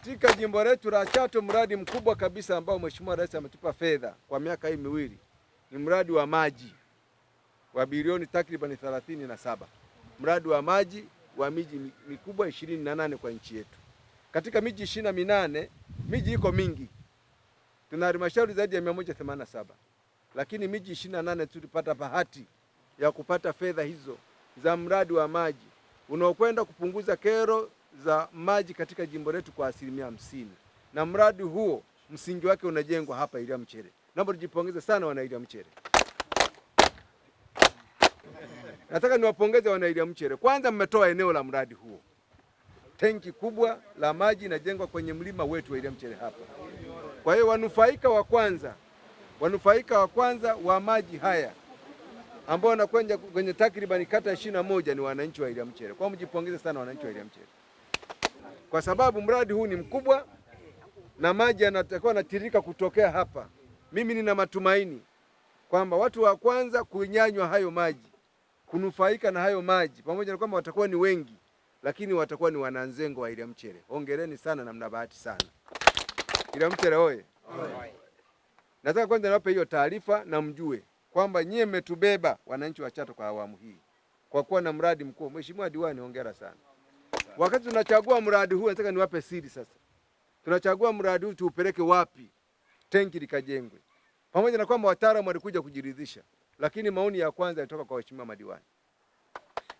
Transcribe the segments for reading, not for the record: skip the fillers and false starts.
Katika jimbo letu la Chato, mradi mkubwa kabisa ambao Mheshimiwa Rais ametupa fedha kwa miaka hii miwili ni mradi wa maji wa bilioni takriban 37. Mradi wa maji wa miji mikubwa 28 kwa nchi yetu. Katika miji 28, miji iko mingi. Tuna halmashauri zaidi ya 187. Lakini miji 28 tulipata bahati ya kupata fedha hizo za mradi wa maji unaokwenda kupunguza kero za maji katika jimbo letu kwa 50%. Na mradi huo msingi wake unajengwa hapa Iliamchere. Naomba tujipongeze sana wana Iliamchere. Nataka niwapongeze wana Iliamchere. Kwanza mmetoa eneo la mradi huo. Tenki kubwa la maji inajengwa kwenye mlima wetu wa Iliamchere hapa. Kwa hiyo wanufaika wa kwanza wa maji haya ambao wanakwenda kwenye takriban kata 21 ni wananchi wa Iliamchere. Kwa mjipongeze sana wananchi wa Iliamchere. Kwa sababu mradi huu ni mkubwa na maji yanatakiwa yanatiririka kutokea hapa. Mimi nina matumaini kwamba watu wa kwanza kunyanywa hayo maji, kunufaika na hayo maji, pamoja na kwamba watakuwa ni wengi, lakini watakuwa ni wananzengo wa Iliamchere. Hongereni sana na mna bahati sana. Iliamchere oye! Nataka kwanza niwape hiyo taarifa na mjue kwamba nyie mmetubeba wananchi wa Chato kwa awamu hii kwa kuwa na mradi mkuu. Mheshimiwa Diwani, hongera sana. Wakati tunachagua mradi huu, nataka niwape siri sasa. Tunachagua mradi huu tuupeleke wapi? Tenki likajengwe. Pamoja na kwamba wataalamu walikuja kujiridhisha, lakini maoni ya kwanza yalitoka kwa waheshimiwa madiwani.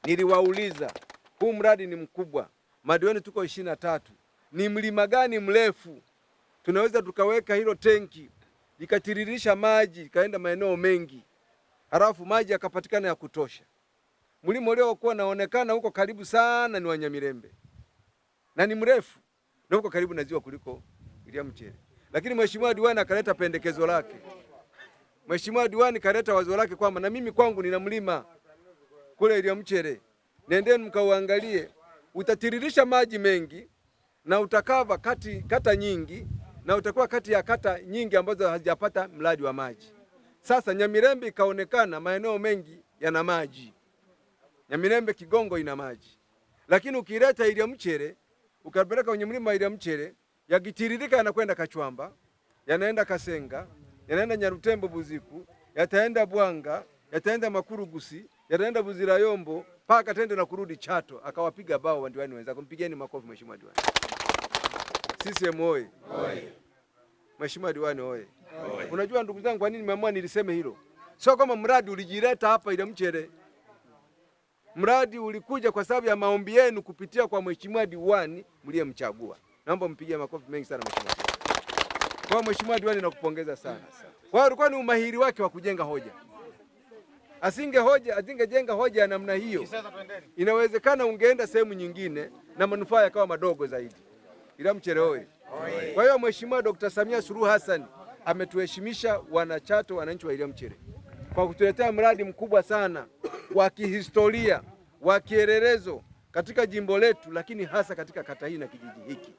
Niliwauliza, huu mradi ni mkubwa. Madiwani tuko 23. Ni mlima gani mrefu tunaweza tukaweka hilo tenki likatiririsha maji ikaenda maeneo mengi, halafu maji yakapatikana ya kutosha? Mlima uliokuwa naonekana huko karibu sana ni wa Nyamirembe. Na ni mrefu na huko karibu na ziwa kuliko Iliamchere. Lakini Mheshimiwa Diwani akaleta pendekezo lake. Mheshimiwa Diwani kaleta wazo lake kwamba na mimi kwangu nina mlima kule Iliamchere. Nendeni mkauangalie, utatiririsha maji mengi na utakava kata nyingi na utakuwa kati ya kata nyingi ambazo hazijapata mradi wa maji. Sasa Nyamirembe ikaonekana maeneo mengi yana maji. Nyamirembe Kigongo ina maji. Lakini ukileta Iliamchere, ukapeleka kwenye mlima wa Iliamchere, yakitiririka yanakwenda Kachwamba, yanaenda Kasenga, yanaenda Nyarutembo Buziku, yataenda Bwanga, yataenda Makurugusi, yataenda Buzirayombo, paka tende na kurudi Chato. Akawapiga bao wandiwani wenzako. Mpigeni makofi Mheshimiwa Diwani. CCM oye! Mheshimiwa Diwani oye! Unajua ndugu zangu kwa nini nimeamua niliseme hilo? Sio kama mradi ulijileta hapa Iliamchere. Mradi ulikuja kwa sababu ya maombi yenu kupitia kwa Mheshimiwa Diwani mliyemchagua. Naomba mpigie makofi mengi sana Mheshimiwa. Kwa Mheshimiwa Diwani nakupongeza sana. Kwa hiyo ulikuwa ni umahiri wake wa kujenga hoja. Asingejenga hoja ya namna hiyo, inawezekana ungeenda sehemu nyingine na manufaa yakawa madogo zaidi. Iliamchere oye! Kwa hiyo Mheshimiwa Dr. Samia Suluhu Hassan ametuheshimisha wanachato, wananchi wa Iliamchere, kwa kutuletea mradi mkubwa sana wa kihistoria, wa kielelezo katika jimbo letu, lakini hasa katika kata hii na kijiji hiki.